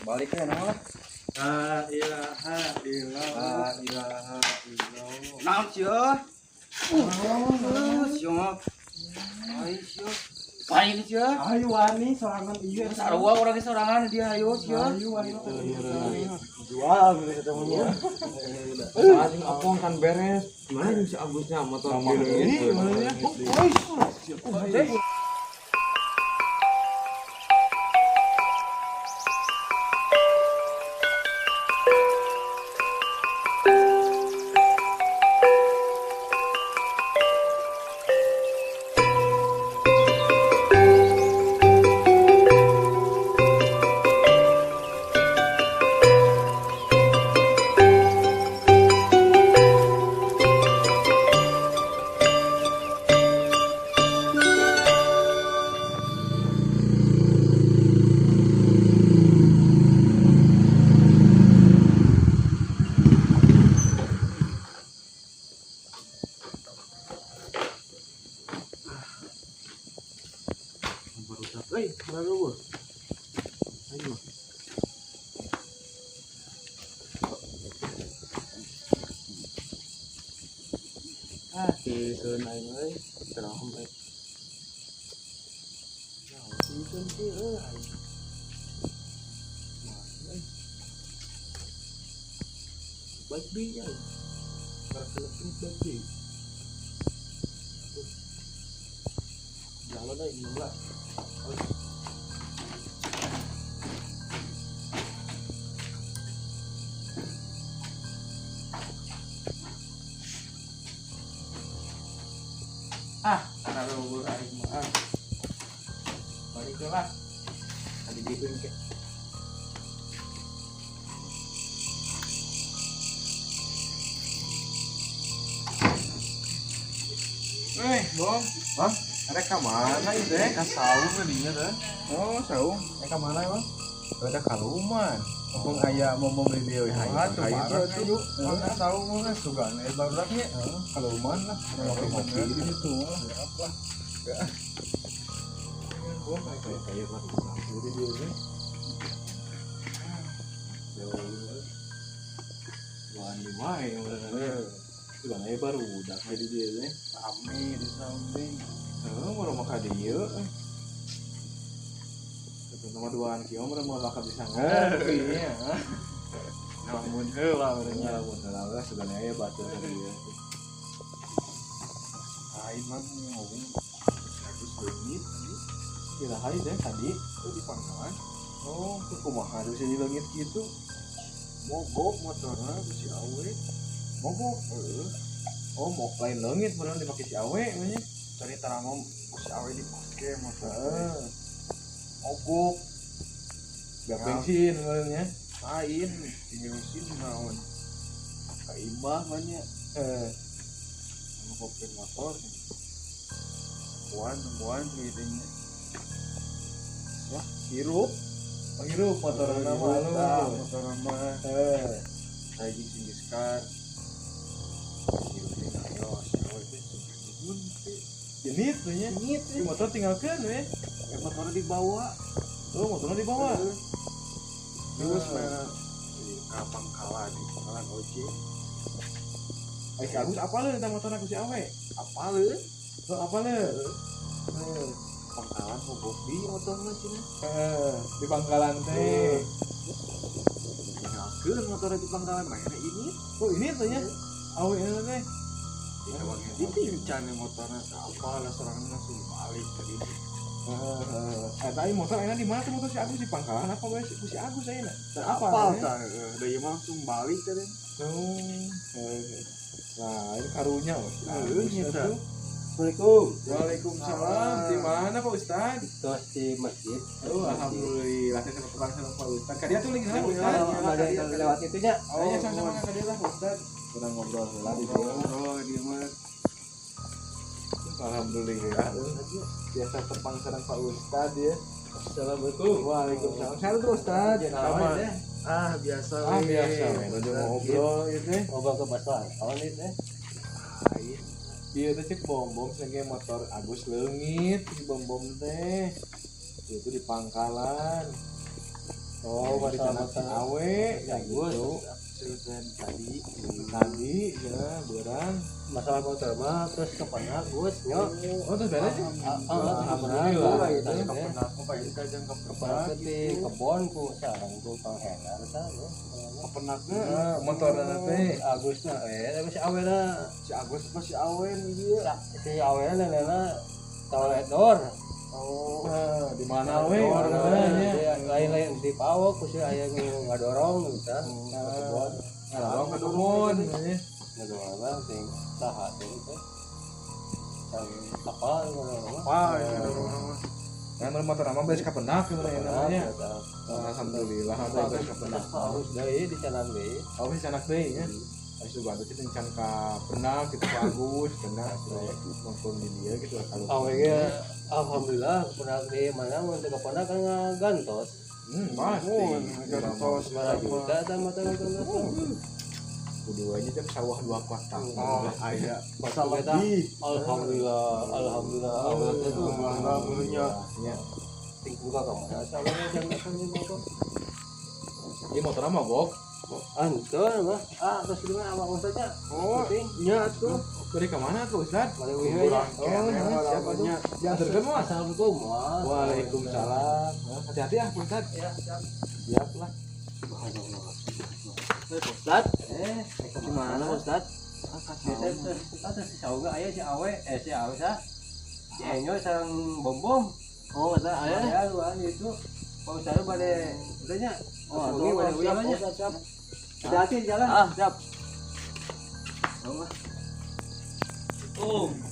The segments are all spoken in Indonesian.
Baliknya nah. La ilaha illallah. La ilaha illallah. Naon sia? Sia. Ai sia. Pain sia. Ayo wani sorangan ieu. Sarua urang ge sorangan dia ayo sia. Ayo wani jual gitu ketemunya. Anjing apong kan beres. Mana si Agusnya motor ini mana ya? Baru ayo. Season aing euy, teraham euy. Season kieu euy. Baik bi ya. Berkelepin baik bi. Jalan aja ini lah. Kalau bubur aing mah balik lah tadi dibikin ke Bong. Bang, mereka mana itu deh? Ka saung tadinya teh. Oh, saung. Mereka mana, Bang? Ada kaluman. Bang aya momong di dia we hayang. Ayo tuh. Mana saung mah sugana barudak nya. Kaluman lah. Ngopi di situ. Apa? Bang kayak mah di dia deh. Wan di mae bener. Sugana baru udah jadi dia deh. Rame di samping. Mau rumah ka dieu. Nomor 2 kieu mah mau lakap bisa ngopi nya. Namun heula urangnya. Lamun heula sugana aya batur ka dieu. Aing mah ngomong 100 menit tadi. Kira hari deh tadi Di pangkalan. oh kumaha bisa di langit gitu Mogok motorna ku si awe. mogok oh mau lain langit beneran dipakai si awe namanya Tadi tarangom ku si awe dipake motor. mogok gak Ya. bensin benernya Lain tinggal mesin naon. Kaimbah banyak. Anu kopi motor. Buan gitu nya. wah hirup menghirup motor nama lu motor nama saya sing skar. Ayo si awe teh jenit tuh nya si motor tinggalkan we motor dibawa. oh motornya di bawah Terus mana di pangkalan ojek. si Agus apa lu tentang motor aku si awe Apa lu? oh, apa lu Pangkalan mogok di motorna cenah. di pangkalan teh Tinggalkeun motor di pangkalan mainnya ini. oh ini tuh nya awe ini teh Ditincan motornya apa lah sorangan langsung balik tadi. tadi motor enak di mana tuh motor si Agus di pangkalan apa gue si Agus saya nak Apa tah dari langsung balik tadi. nah ini karunya Karunya, tah. Assalamualaikum. Waalaikumsalam di mana Pak Ustad Tos di masjid. alhamdulillah saya ketemu sama Pak Ustad kadia tuh lagi sana Ustad Ada yang lewat itu nya. ayo sama-sama kadia lah Pak Ustad kita ngobrol lah di sini Oh, dia mah alhamdulillah biasa tepang sareng Pak Ustad ya Assalamualaikum. Waalaikumsalam saya tuh Ustad Nama biasa biasa udah mau ngobrol gitu ya ngobrol ke pasar. Awal ini teh. Iya teh cek bom senge motor Agus leungit si bom teh itu di pangkalan Oh, masalah awe ya gitu. Selesai Tadi ya berang. masalah motor mah terus kapan Agus nyok. Oh terus beres sih? Alhamdulillah itu. itu pernah aku pakai kajang ke kapan ke kebon ku sareng ku panghenar sana. pernah Motoran teh. Agus na tapi si awena si Agus masih awen dia. si awena nenek tahu edor. Oh, Di mana we? Lain-lain di pawok ku si aya ngadorong gitu. Kebon. Orang kedumon. Ngadorong mah ting saha ting teh. Apa apa ya orang Yang motor nama beres kapenak namanya. Alhamdulillah ada beres kapenak. harus deui di jalan deui. Awas anak deui nya. Ais juga ada kita can ka penak gitu ka Agus kena nongkrong di dia gitu kalau. Awalnya alhamdulillah pernah di mana untuk pernah kan gantos. Pasti. gantos 5 juta sama tengah-tengah. Keduanya jam sawah 2 kotak. oh aya Masalah kita alhamdulillah awal itu bangga mulanya Ya. tinggal buka kamar. Asalnya jangan sampai motor. Ini motor nama Bok. Anton mah terus di mana awak ustaznya? oh nya tuh Beri ke mana tuh Ustaz? Mari wihi ya. Siapa tuh? Diantarkan Mas. Assalamualaikum Mas. Waalaikumsalam. Hati-hati ya Ustaz. Ya, siap. Siap lah. Ustaz, di mana Ustaz? Kita si Sauga aya si Awe, si Awe sa. Si Enyo sareng Bombom. Oh, ada aya. Ya, luan itu. Pak Ustaz bade utanya. Oh, ini bade wilayahnya. Siap. Hati-hati di jalan. Siap.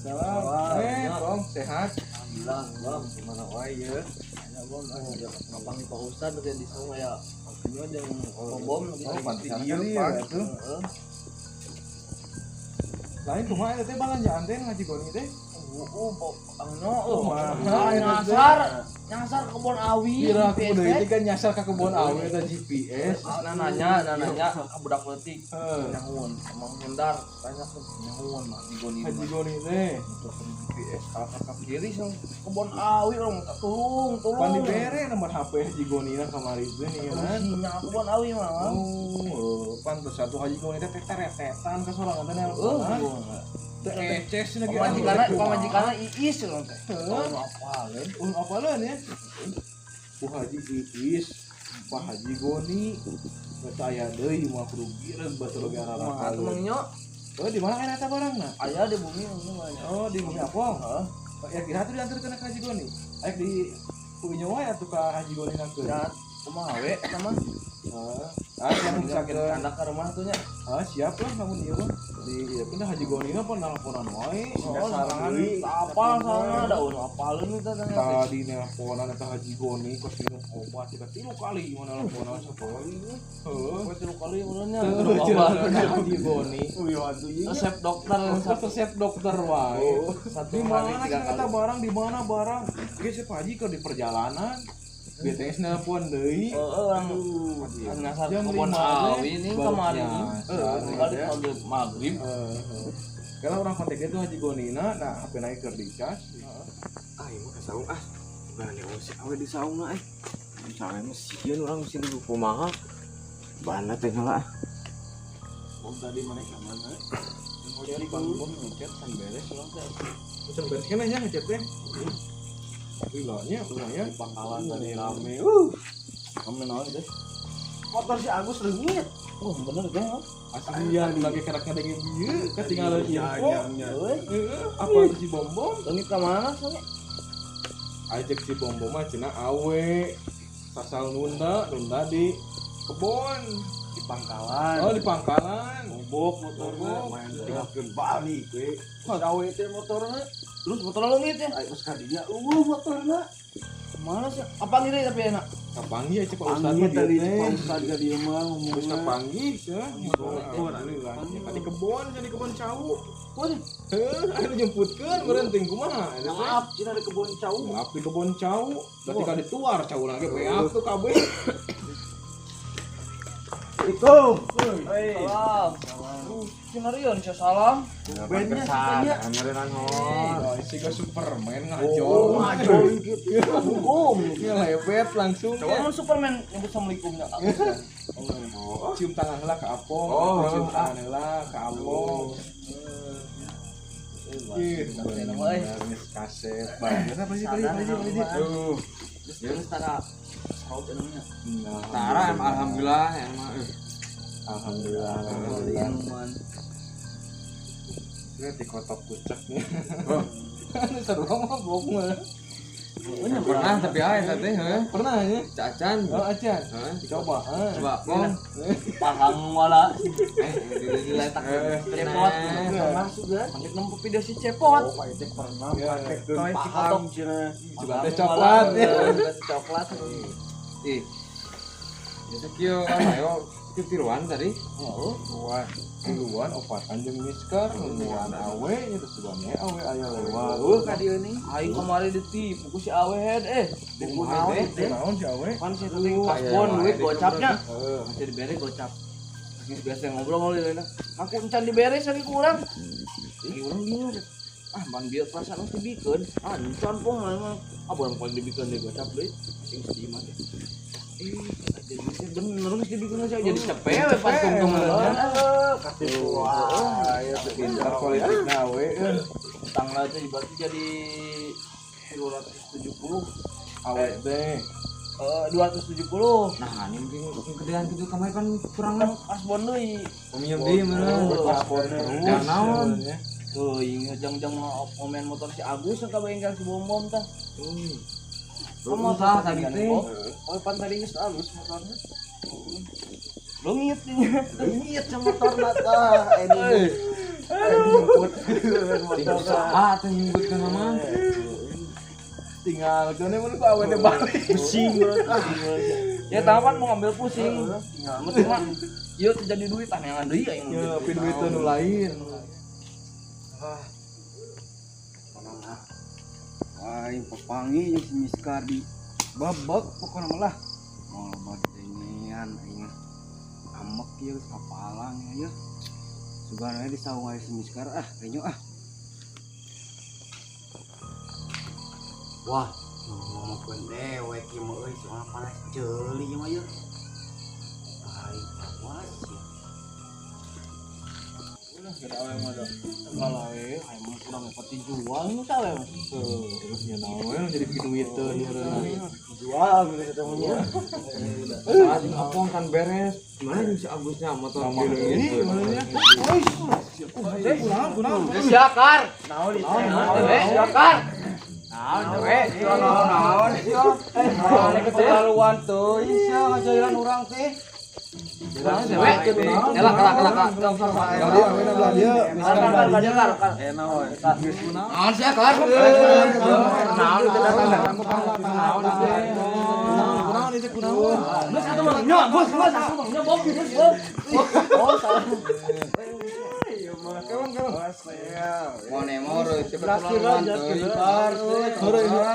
Salam. Bang, sehat. Alhamdulillah, Bang. Gimana wae ya? Ya, Bang, gampang di Pak Ustaz udah di sana ya. Artinya yang Bombom Panti dia tuh. Lain kumaha teh balanjaan teh ngaji goni teh. nyasar kebun awi. Kira aku udah itu kan nyasar ke kebun awe eta GPS. Nanya budak letik. Nyahun, emang nyendar, tanya ke nyahun mah di goni. Haji goni teh. Untuk GPS kakak kiri sih kebun awi orang tolong. Pan dibere nomor HP Haji goni na kamari teh nih kan. Sinya kebun awi mah. Oh, pantes satu Haji goni teh teteretetan ka sorangan teh nelpon. Teh eces lagi. Pamajikanna Iis loh teh. Apalan ya? Bu Haji Iis, Pak Haji Goni, percaya deui mah kudu gireug batu lagi arah-arah. Mangnya Oh, di mana kan eta barangna? aya di bumi namanya. Oh, di Bumi Apong. Ya kira tuh diantarkeun ka Haji Goni. Aek di punya wae atuh ka Haji Goni nangkeun. Ya, kumaha we sama? Yang bisa kita anak ke rumah tuh nya. siap lah namun ieu mah. Di ieu pindah Haji Goni na pun nelponan wae. Sarangan apal sana daun apalin itu tanya. Tadi nelponan eta Haji Goni kos minum obat kita 3 kali mana nelponan sekali. Kok 3 kali mulanya. Haji Goni. Resep dokter Resep dokter wae. satu Di kali mana 3 sih kita kali. barang di mana barang? Geus si Haji ke di perjalanan. BTS nelpon deui. Orang ngasar Jam kebun 5 awi ini baru kemarin. nyasar. Kali maghrib maghrib. Karena orang kontaknya itu Haji Gonina, nah HP naik ke dicas. ieu mah ka saung bani si awe di saungna misalnya mah sieun urang sieun lu kumaha bana teh heula oh tadi mana ka mana mau jadi bangun ngechat san beres urang teh Pesan beres kan nya ngechat teh. Bilanya, urangnya di pangkalan tadi rame rame naon teh motor si Agus leungit oh bener teh aslian lagi keraknya dengan bieu, ketinggalan info. Apa si Bombom? Ini ke mana soalnya? Ajak si Bombom mah cenah awe. Sasal nunda di kebon. di pangkalan Oh, di pangkalan. bobok motorna main tinggalkeun balik we Awe teh motornya. Terus motor leungit ya? ayo ka dia motorna Mana sih? Apa ngiri tapi enak? Kapanggih ya Pak Ustaz Panggil mah tadi dia Pak teh. Ustaz ka dia mah Terus ngomongna kapanggih ya. Kan di kebon, kan di kebon cau. Waduh, Anu jemputkeun berhenti kumaha? maaf cina di kebun cau Maaf di kebon cau. Berarti ka dituar cau lagi beak tuh kabeh. Assalamualaikum salam. Skenario nih salam. Bandnya sukanya kameran hor. Oh, isi ke Superman Oh, ngajol. ngajol gitu. Hukum. Ini lebet langsung. Coba mun Superman nyebut assalamualaikumnya. Oh, cium tangan heula ke Apong, Oh, cium tangan heula ke Apong. Gitu, kaset. Banyak apa sih tadi? Tuh. Terus tara saut namanya. Tara alhamdulillah emang. Alhamdulillah. Lihat di kotak pucaknya. Kan seru mah blok mah. Pernah tapi tadi Pernah ya? Cacan. Oh, acan. Coba. Coba Pong. Pahang wala. Diletak Cepot. Masuk kan. Pakai nemu video si cepot. Oh, itu pernah Iya. pakai Paham cina. Juga teh coklat ya. Coklat. Ih. Bisa kio ayo kio tiruan tadi. Oh. Wah, duluan opatan jeung miskar, nuan awe nya terus sebenarnya awe aya lewat. Ka dieu ning. Aing kemarin ditipu ku si awehead Ditipu teh. Naon si awe? Kan si teh kasbon duit gocapnya. Heeh. Masih dibere gocap. Geus biasa ngobrol leuna. Aku encan dibere sari kurang. Ih, urang bingung. Ban bieu perasaan mesti dibikeun. Encan pong mah. Urang paling dibikeun deui gocap deui. Sing sedih mah. Jadi bener mesti dibikeun aja jadi cepet we pas tungtung Wah, ya pintar politik nawe. tanggal itu berarti jadi 270 Awe teh. 270. Nah, ini mungkin kegedean gitu kamar kan kurang Kasbon deui. peminjam dia mana. Paspor Dan naon? Tuh, inget jang-jang komen motor si Agus ka bengkel si Bom tah. Kamu tahu tadi teh. Oh, pan tadi geus Agus motornya. Lo ngiet sama motor tah. Ah, teh nyebut ke nama. Tinggal kene mun ku awe teh balik. Pusing ya tapan mau ngambil pusing. Penting mah ieu terjadi duit neangan deui aing. Ya, pi duit teh nu lain. Aing pepangi jeung si Miskar di babak pokona mah lah. Moal badengean aing amek ieu geus kapalang ya. Sugana di saung aya si Miskar renyo Wah, ngomongkeun dewek ieu mah euy soal panas ceuli ieu mah ieu. Aing awas ya. Udah awe mah dah. Kalau aing mah kurang dapat dijual nu tah we. Terus nya naon jadi bikin duit teh ieu. Jual gitu ketemunya. Anjing Apong kan beres. Gimana jeung si Agusnya motor Sama ini mana? Kurang. Siakar. Naon itu? Siakar. Naon we? Naon? Naon keterlaluan tuh. Sia ngajalan urang teh. Kelak. Naon siakar? Naon kedatangan Kunaon itu kunaon? Bos atuh mah nya, bos atuh mah nya bos. Oh, salah. Mone moro itu keterlaluan teuy.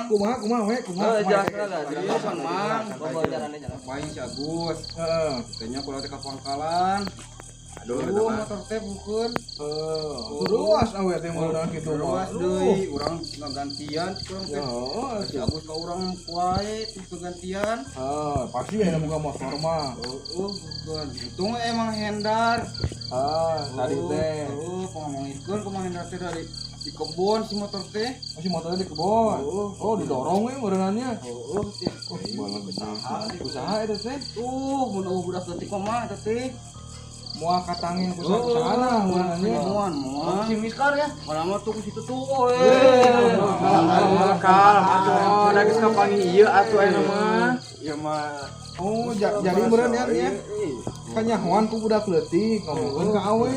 Kumaha we? Jelasna lah dia kan mang main si Agus. Heeh. Kayaknya kalau teh ka pangkalan. Aduh, motor teh bukeun. Ruas awe teh mah kitu mah. Ruas deui, urang gantian kurang teh. Oh, Si Agus ka urang wae terus gantian. pasti aya muka motor mah. Bukan. Itu mah emang hendar. Tadi teh. Pangongikeun kumaha hendar teh dari di kebun si motor teh. Masih motornya di kebun. Oh, didorong we meureunannya. Usaha eta teh. Mun budak leutik mah eta teh. Moal katangin usaha lah meureunannya. Muan. Si Miskar ya. Malah tuh situ tuh. Kal, atuh da geus kapangi ieu atuh aya mah. Ya mah. Oh, jadi meureun ya. Kanyahoan ku budak leutik ngomongkeun ka awe.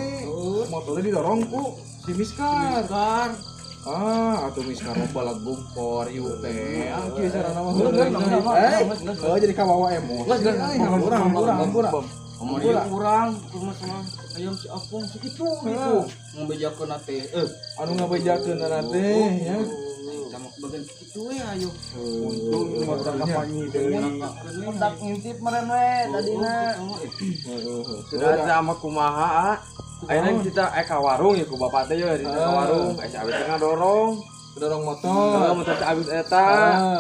Motornya didorong ku si Miskar. Atuh Miskar mah balag bumpor ieu teh. Kieu carana mah. Oh, jadi kawawa emosi. Hampura. Amun ieu kurang cuma sama ayam si Apong segitu gitu. Ngebejakeun teh. Anu ngabejakeun teh ya. Sama bagian kitu we ayo. Untung motor kapangi teh. Kontak ngintip meren we tadina. Sudah sama kumaha. Ayeuna kita ka warung ya ku bapak teh ya di ka warung, si Abis teh ngadorong. Dorong Kalau motor. motor si Abis eta.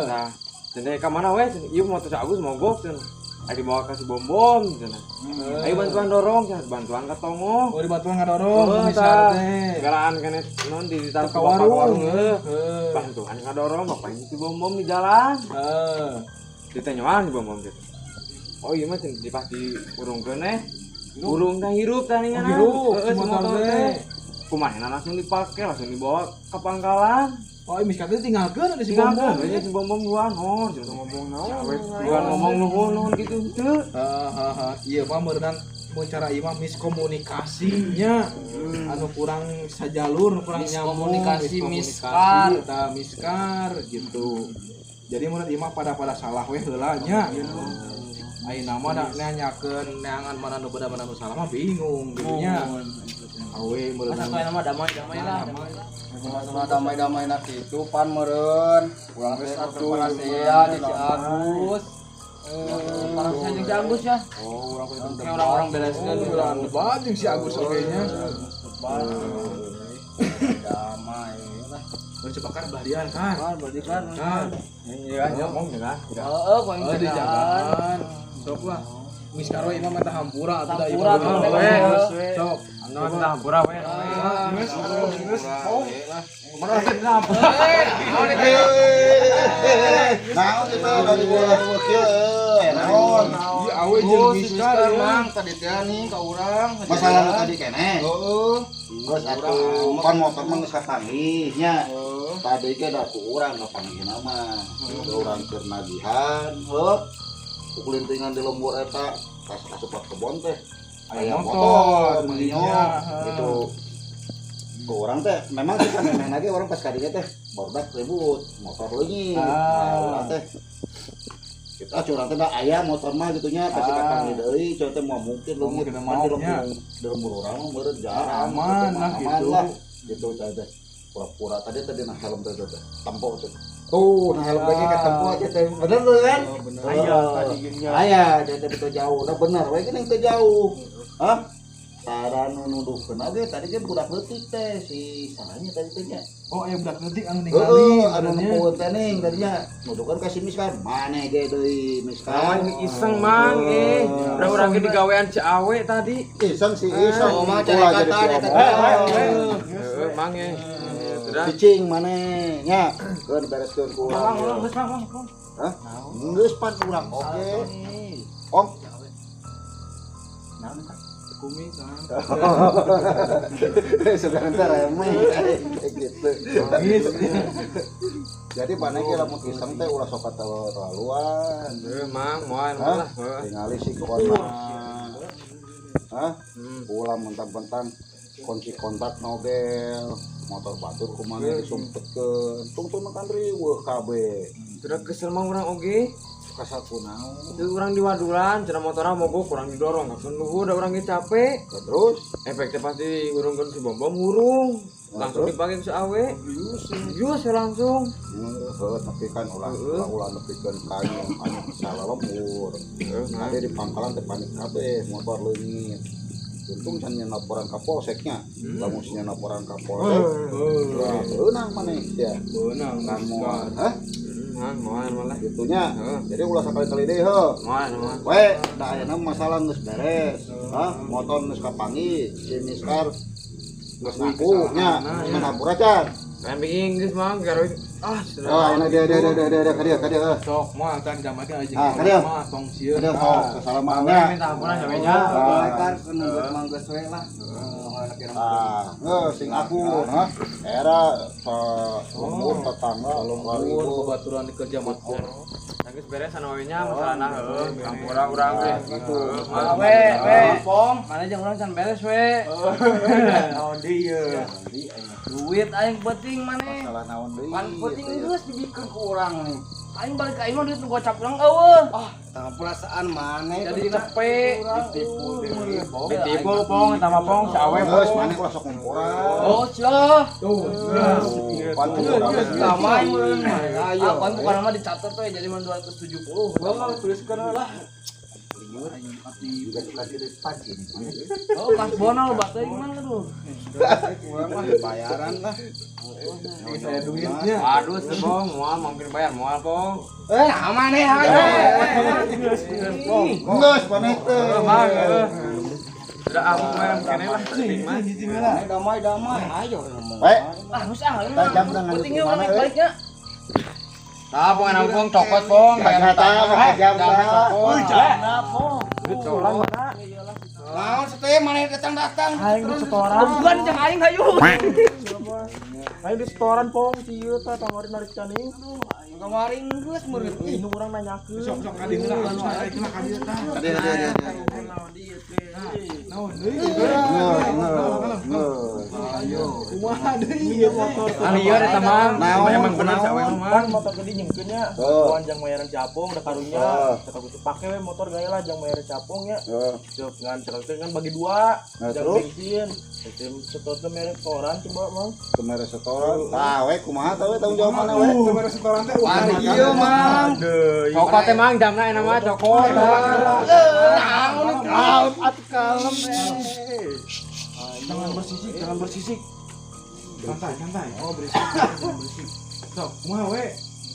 Nah, cenah ka mana we? Ieu motor si Abis mogok cenah. Adi bawa ka si Bom cenah. Ayo bantuan dorong, cenah bantuan ka tongo. Oh, dibantuan ngadorong misar teh. Garaan kene non di taruh Ka ke bapak warung. heuh. Bantuan ngadorong bapak si Bom di jalan. Ditanyawan si Bom gitu. Oh iya mah di pas di urung kene. Urung teh hirup tandingan. Hirup si si motor teh. Kumaha langsung dipakai, langsung dibawa ke pangkalan. Oh, mis katanya tinggalkeun ada si Tinggal Bom. kan, si Bom luan, jangan ngomong naon. Luan ngomong nuhun gitu henteu. Iya mah meureun cara imam miskomunikasinya anu kurang sajalur kurang nyambung Miskomunikasi, miskar. tah miskar gitu. Jadi menurut imam pada salah we heula nya. Ayeuna mah da nanyakeun neangan mana nu bener mana nu salah mah bingung gitu nya. Awe meureun Masa nama damai-damai lah. Masalah damai-damai nak itu pan meren kurang teh perasaan di si Agus Para saya jeung Agus ya. oh urang kudu Kayak orang-orang bereskeun urang debat jeung si Agus oge nya. damai lah Mun cepakar balian kan. Berarti kan. Kan. Iya, ngomong ya kan. Heeh, poin Oh, dijagaan. Sok lah. Miskaro imam eta hampura atuh da Hampura imam. tuh, We. Sok. Anu kita hampura we. Mana teh ngapa? naon kita dari wakil naon Ieu awe jeung miskar mang tadi teh nih ka urang masalah tadi keneh heeh geus atuh pan motor mah geus kapanggih nya tadi ge da ku urang kapanggih nama urang keur nagihan heup kulintingan di lembur eta pas asup kebon teh aya motor belinya gitu ke orang teh memang kita main lagi orang pas kadinya teh bordak ribut motor leungit urang teh kita curang teh da aya motor mah gitunya kasih kapan deui coy teh mau mungkin leungit Mungkin kan maunya. di lembur urang mah meureun jarang Aman lah gitu. gitu teh pura-pura tadi nah helm teh tempo teh tuh nah helm lagi ketempo aja teh bener tuh kan Aya tadi geunya. aya jadi betul jauh udah bener we geuning teu jauh hah saran nuduhkeun ge tadi ge budak leutik teh si salahnya tadi teh nya Oh, aya budak leutik anu heeh ningali. anu nempueun teh ning tadinya nuduhkeun ka si Miskar maneh ge deui Miskar Lawan iseng mang urang ge digawean ci awe tadi. iseng si iseng Oh, mah ulah cari jadi kata, si eta Abah. Heeh, mang Sudah. Cicing maneh nya keur bereskeun ku urang hah geus pan urang oke ong Kumi kan. sudah ntar remeh gitu Nangis. jadi mana ge lamun iseng teh ulah sok terlaluan Heeh, mang moal hah lah. Heeh. ningali si kawan mah hah ulah mentang-mentang kunci kontak nobel motor batur kumaha disumpetkeun tungtung makan riweuh kabeh Sudah kesel mang urang oge. kasar kunaon Itu urang di waduran, cenah motorna mogok kurang didorong. Langsung nuhun da urang ge capek. terus Efeknya pasti ngurungkeun si Bom hurung. Langsung dipakai ke awe. Yus langsung. heuh tapi kan ulah nepikeun kanyu salah lembur ada di pangkalan teh panik kabeh motor leungit untung can nya laporan ka polseknya lamun nya laporan ka polsek wah beunang maneh ya Beunang kan miskar. moal hah Mang moal malah. gitunya Heeh. jadi ulah sakali-kali deui heuh Moal. we da ayeuna masalah geus beres hah motor geus kapanggih si Miskar geus ngaku nya geus ngapura can Kan bikin Inggris mang karo oh ayeuna dia kadia Sok moal kan jamak aja Ah, kadang. mah tong sieun. dia sok kesalamannya minta ampunan samenya. Kan nunggu mangga we lah. sing aku hah era lembur tetangga Lembur babaturan di kerja motor. Geus beres anu nya masalahna heuh, kampura urang ge. gitu We, pom, mana jeung urang can beres we. Naon deui ieu? Duit aing penting maneh. salah naon deui Pan penting geus dibikeun ku urang nih. Aing balik ka imah duit nu gocap urang eueuh. tangga perasaan maneh Jadi cepet. Ditipu pong eta mah pong si awe geus pong. maneh ulah sok ngumpuran Oh, sia. pan urang Tamai meureun. Ayo, pan bukan mah dicatat we jadi mah 270. Tuliskeun lah. juga suka di pagi. Oh, pas bonal batu gimana tuh? Kurang mah bayaran lah. Saya duitnya. Aduh, sebong, mual mampir bayar mual, Pong. Aman nih, ayo. Geus panet teh. Udah aku main kene lah. Damai. Ayo. Baik, Harus ah. tajam dengan Pentingnya orang baiknya. Nah, Pong enak Pong cokot, Pong. Kagak tahu tajam dah. Jangan Pong. Setoran mana? Mau setia mana datang. Aing di setoran. Bukan jangan aing hayu. Aing di setoran pong cieu teh tawarin narik caning. Kemarin geus meureun. Ih, nu urang nanyakeun. Sok kadi heula anu aya kena kadi tah. Ada. Naon deui? Kumaha deui ieu motor teh? Ari ieu eta Mang. Emang bener sawe Kan mah. motor gede nyengkeunnya. Oh. Kuan jang mayaran capung da karunya. Oh. Kata kudu pake we motor gaya lah jang mayaran capung ya. Oh. Cek ngan cek kan bagi dua. Nah, Jang terus? bensin. Sistem setor teh merek setoran coba Mang. Kemarin setoran. Tah we kumaha tah we tanggung jawab mana we? Kemarin setoran teh Ari ieu Mang. Cokot teh Mang, jamna enak mah cokot. Out atuh kalem. Jangan bersisik. Santai. Oh, berisik. Sok, kumaha we?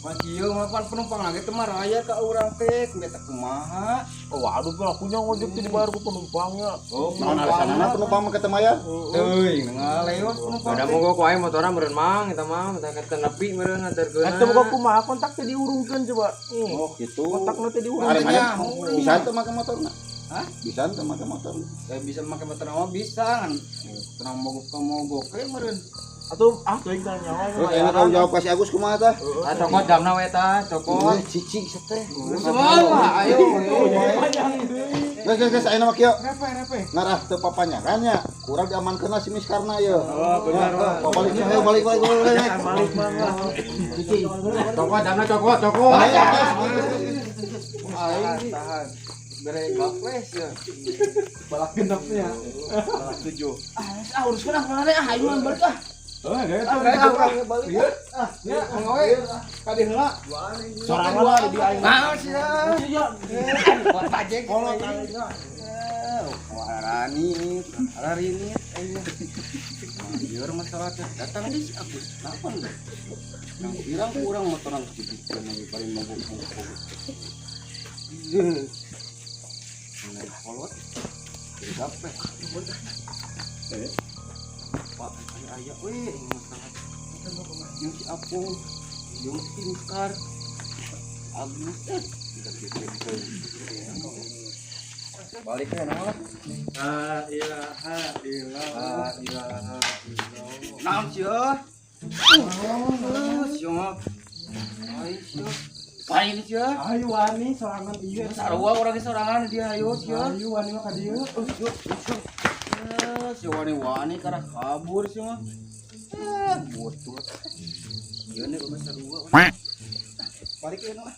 Mas ieu mah pan penumpang lagi teh mah raya ka urang teh eta kumaha. Oh, waduh pelakunya ngojek teh dibayar ku penumpangnya. Oh, Naon alasanna penumpang mah ketemu ya? Teuing ngalewat penumpang. Udah mogok wae motoran meureun Mang, eta mah kita kata nepi meureun ngaturkeun. Eta boga kumaha kontak teh diurungkeun coba. Oh, gitu. Kontakna teh Ari diurungkeun. mah bisa teu make motorna? Hah? Bisa teu make motor? Saya bisa make motor mah bisa kan. Tenang mogok ke meureun. Atuh teuing teh nyawa. Terus enak tanggung jawab kasih Agus kumaha tah? Ah cokot jamna we eta, cokot. Cici teh. Semua ayo. Geus ayeuna mah kieu. Repe. Ngarah teu papanya kan ya. Kurang diamankeunna si Miskarna ye. Oh, bener, Pak. Balik. Balik Mang. Cokot jamna cokot. Tahan. Bere gaples ya. Balak genepnya. Balak 7. Uruskeun ah mana ah ayo balik ah. Gaya tuh. Balik. Ya, ngawe. Kadi heula. Sorangan lah di aing. Naon sih ya? Bajek kolot Hari ini biar masyarakat datang di aku apa enggak yang bilang kurang motoran sedikit lagi paling mogok kolot berapa pak ayah weh masalah yang si Apung yang si Miskar Agus balik ke nama La ilaha illallah. naon sih siapa ayo sih paling sih Ayo wani sorangan ieu. sarua orang sorangan dia ayo sih Ayo wani mah ka dieu. si wani karena kabur sih mah botol iya nih udah sarua balik ke nama